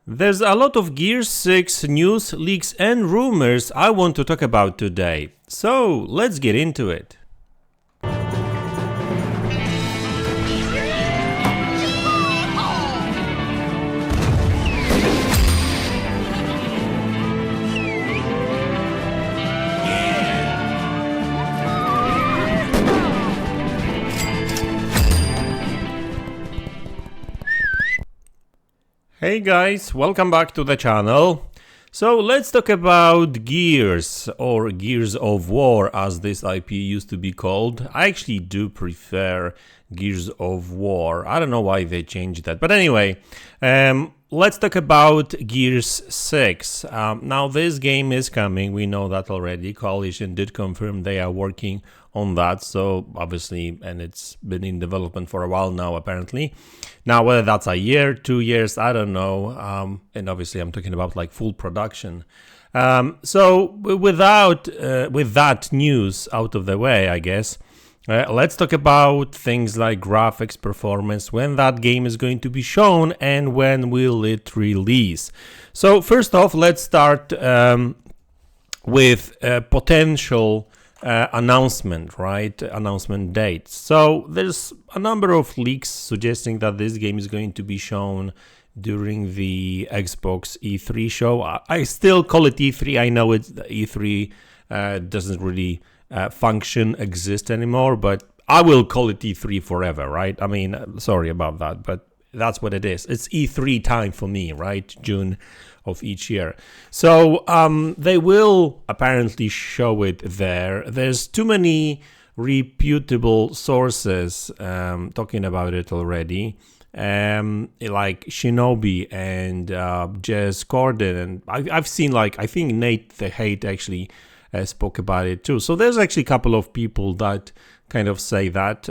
There's a lot of Gears 6 news, leaks and rumors I want to talk about today, so let's get into it. Hey guys, welcome back to the channel. So let's talk about Gears, or Gears of War as this IP used to be called. I actually do prefer Gears of War. I don't know why they changed that, but anyway, let's talk about Gears 6. Now this game is coming, we know that already. Coalition did confirm they are working on that, so obviously, and it's been in development for a while now apparently. Now whether that's a year, 2 years, I don't know, and obviously I'm talking about like full production. So with that news out of the way, I guess, let's talk about things like graphics, performance, when that game is going to be shown and when will it release. So first off, let's start with potential announcement, right? Announcement dates. So there's a number of leaks suggesting that this game is going to be shown during the Xbox E3 show. I still call it E3. I know it's E3 doesn't really exist anymore, but I will call it E3 forever, right? I mean, sorry about that, but that's what it is. It's E3 time for me, right? June of each year. So they will apparently show it there. There's too many reputable sources talking about it already, like Shinobi and Jez Corden, and I've seen, like, I think Nate the Hate actually spoke about it too. So there's actually a couple of people that kind of say that.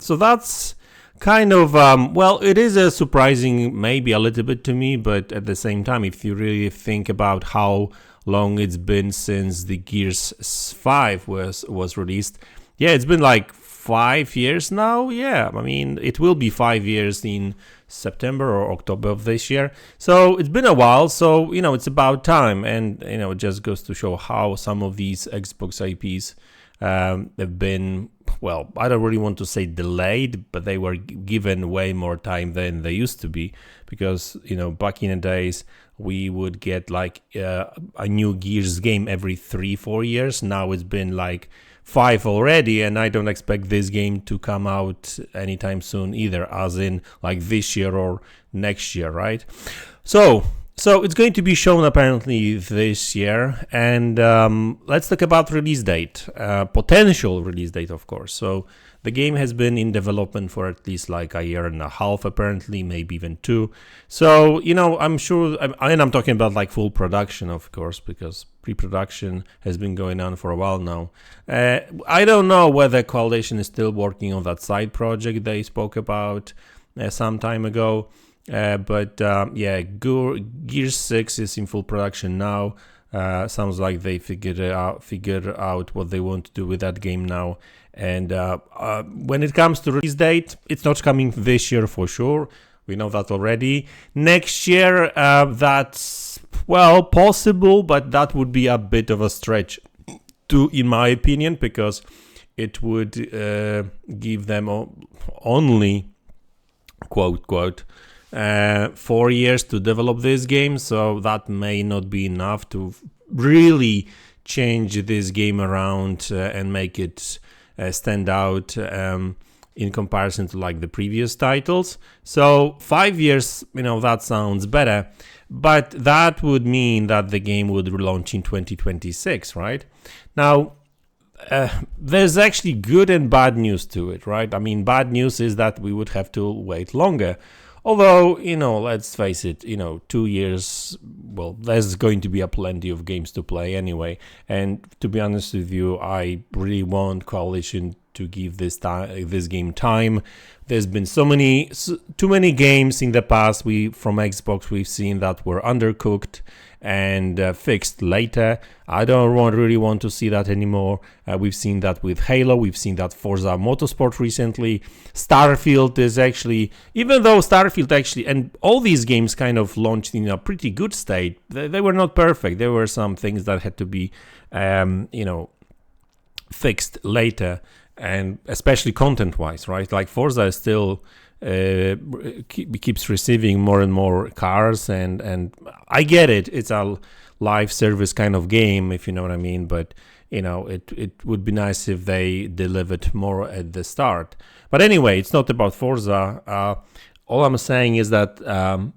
So that's kind of, well, it is a surprising maybe a little bit to me, but at the same time, if you really think about how long it's been since the Gears 5 was released, yeah, it's been like 5 years now. Yeah, I mean, it will be 5 years in September or October of this year. So it's been a while, so, you know, it's about time. And, you know, it just goes to show how some of these Xbox IPs have been, well, I don't really want to say delayed, but they were given way more time than they used to be, because, you know, back in the days we would get like a new Gears game every 3-4 years. Now it's been like 5 already, and I don't expect this game to come out anytime soon either, as in like this year or next year, right? So it's going to be shown apparently this year, and let's talk about release date, potential release date, of course. So the game has been in development for at least like a year and a half, apparently, maybe even 2. So, you know, I'm sure, and I'm talking about like full production, of course, because pre-production has been going on for a while now. I don't know whether Coalition is still working on that side project they spoke about some time ago. But yeah, Gears 6 is in full production now. Sounds like they figured out what they want to do with that game now. And when it comes to release date, it's not coming this year for sure. We know that already. Next year, that's, well, possible, but that would be a bit of a stretch too, in my opinion, because it would give them only, quote, 4 years to develop this game, so that may not be enough to really change this game around and make it stand out in comparison to like the previous titles. So 5 years, you know, that sounds better, but that would mean that the game would launch in 2026, right? Now, there's actually good and bad news to it, right? I mean, bad news is that we would have to wait longer. Although, you know, let's face it, you know, 2 years, well, there's going to be a plenty of games to play anyway. And to be honest with you, I really want Coalition to give this game time. There's been too many games in the past from Xbox we've seen that were undercooked and fixed later. I don't really want to see that anymore. We've seen that with Halo, we've seen that Forza Motorsport recently. Starfield is actually, even though Starfield actually, and all these games kind of launched in a pretty good state, they were not perfect. There were some things that had to be, fixed later, and especially content-wise, right? Like Forza is still keeps receiving more and more cars, and I get it. It's a live service kind of game, if you know what I mean. But it would be nice if they delivered more at the start. But anyway, it's not about Forza. All I'm saying is that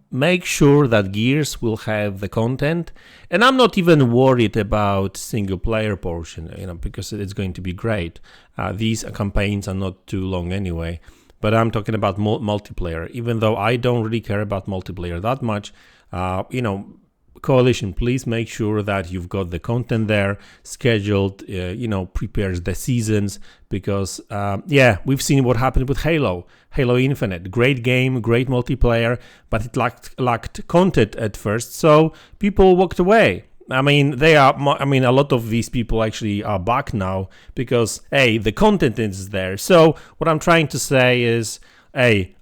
make sure that Gears will have the content, and I'm not even worried about single player portion, because it's going to be great. These campaigns are not too long anyway. But I'm talking about multiplayer, even though I don't really care about multiplayer that much. Coalition, please make sure that you've got the content there scheduled, prepares the seasons, because, we've seen what happened with Halo Infinite. Great game, great multiplayer, but it lacked content at first, so people walked away. a lot of these people actually are back now because, hey, the content is there. So what I'm trying to say is, hey,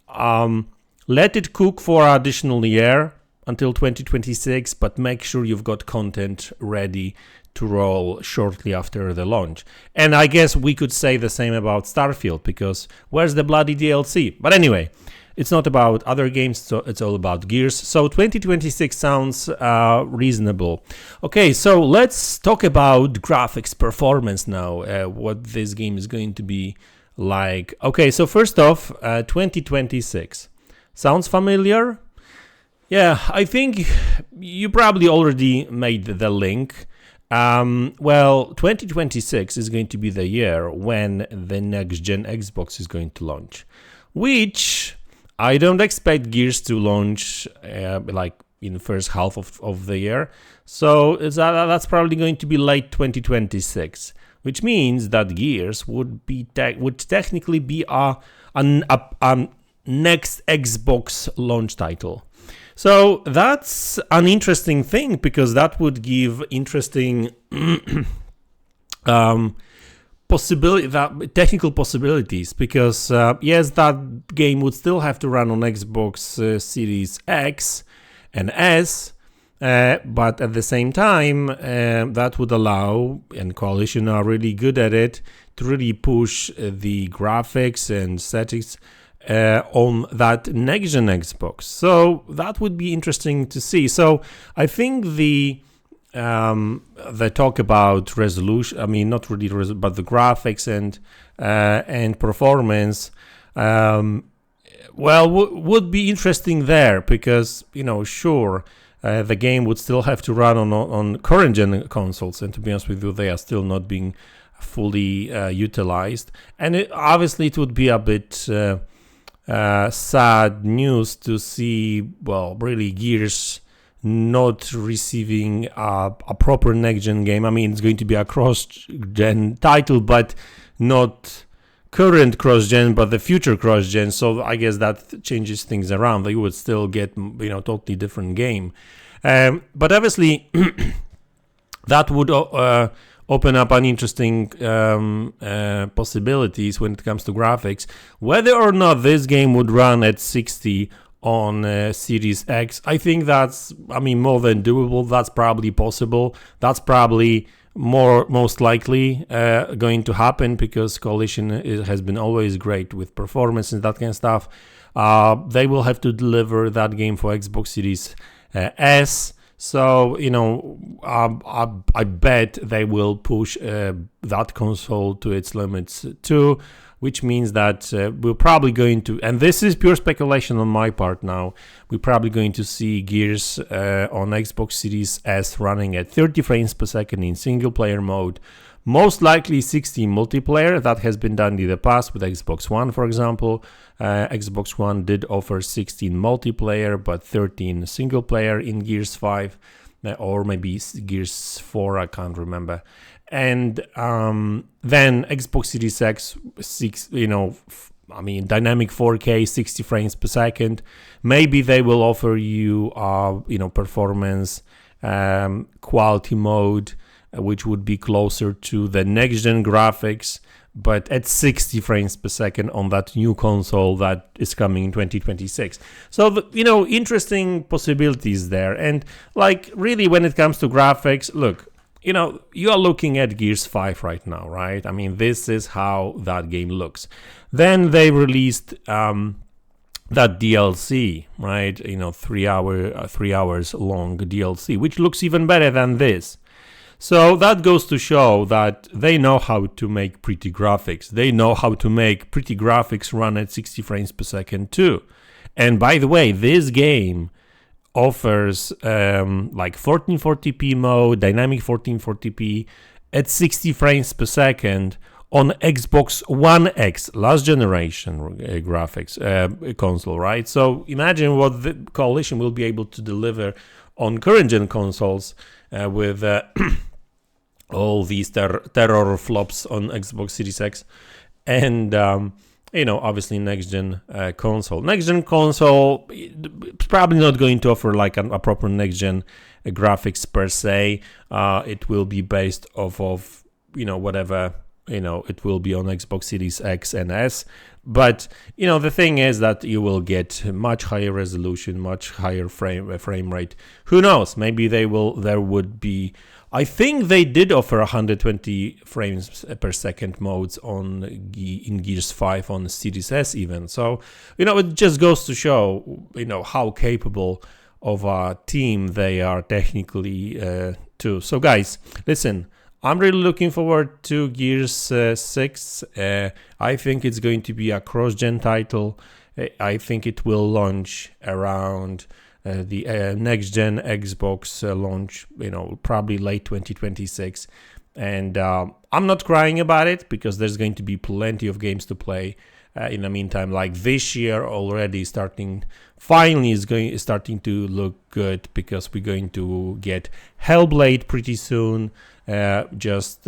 let it cook for an additional year until 2026, but make sure you've got content ready to roll shortly after the launch. And I guess we could say the same about Starfield, because where's the bloody DLC? But anyway, it's not about other games, so it's all about Gears. So 2026 sounds reasonable. Okay, so let's talk about graphics performance now, what this game is going to be like. Okay, so first off, 2026. Sounds familiar? Yeah, I think you probably already made the link. 2026 is going to be the year when the next-gen Xbox is going to launch, which I don't expect Gears to launch like in the first half of the year. So that's probably going to be late 2026, which means that Gears would technically be a next Xbox launch title. So that's an interesting thing, because that would give interesting technical possibilities, because yes, that game would still have to run on Xbox Series X and S, but at the same time that would allow, and Coalition are really good at it, to really push the graphics and settings on that next-gen Xbox. So that would be interesting to see. So I think the talk about resolution, not really but the graphics and performance, would be interesting there, because sure, the game would still have to run on current gen consoles, and to be honest with you, they are still not being fully utilized, and obviously it would be a bit sad news to see, really Gears not receiving a proper next-gen game. It's going to be a cross-gen title, but not current cross-gen, but the future cross-gen. So I guess that changes things around. They would still get, totally different game. But obviously, that would open up an interesting possibilities when it comes to graphics. Whether or not this game would run at 60 on Series X, I think that's, more than doable. That's probably possible. That's probably most likely going to happen, because Coalition has been always great with performance and that kind of stuff. They will have to deliver that game for Xbox Series S. So, I bet they will push that console to its limits too, which means that we're probably going to, and this is pure speculation on my part now, we're probably going to see Gears on Xbox Series S running at 30 frames per second in single player mode, most likely 60 multiplayer. That has been done in the past with Xbox One, for example. Xbox One did offer 16 multiplayer, but 13 single player in Gears 5, or maybe Gears 4, I can't remember. and then Xbox Series X, dynamic 4K, 60 frames per second. Maybe they will offer you, performance quality mode, which would be closer to the next-gen graphics, but at 60 frames per second on that new console that is coming in 2026. So, interesting possibilities there. And like, really, when it comes to graphics, look, you are looking at Gears 5 right now, right? I mean, this is how that game looks. Then they released that DLC, right? 3 hours long DLC, which looks even better than this. So that goes to show that they know how to make pretty graphics. They know how to make pretty graphics run at 60 frames per second too. And by the way, this game offers like 1440p mode, dynamic 1440p at 60 frames per second on Xbox One X, last generation graphics console, right? So imagine what the Coalition will be able to deliver on current gen consoles with all these terror flops on Xbox Series X and obviously next gen console. Next gen console probably not going to offer like a proper next gen graphics per se. It will be based off of whatever it will be on Xbox Series X and S. But the thing is that you will get much higher resolution, much higher frame rate. Who knows? Maybe there would be. I think they did offer 120 frames per second modes in Gears 5 on Series S even. So it just goes to show how capable of a team they are technically too. So guys, listen. I'm really looking forward to Gears 6. I think it's going to be a cross-gen title. I think it will launch around the next-gen Xbox launch, probably late 2026. And I'm not crying about it because there's going to be plenty of games to play in the meantime. Like this year already finally is starting to look good because we're going to get Hellblade pretty soon. Just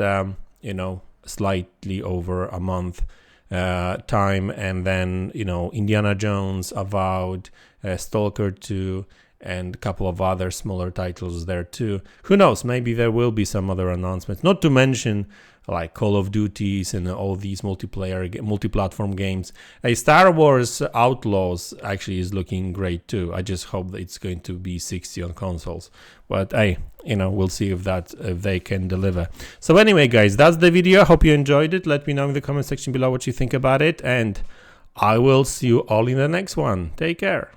slightly over a month time, and then Indiana Jones, Avowed, Stalker 2, and a couple of other smaller titles there too. Who knows? Maybe there will be some other announcements. Not to mention like Call of Duties and all these multi-platform games. Star Wars Outlaws actually is looking great too. I just hope that it's going to be 60 on consoles. But we'll see if they can deliver. So anyway, guys, that's the video. I hope you enjoyed it. Let me know in the comment section below what you think about it, and I will see you all in the next one. Take care.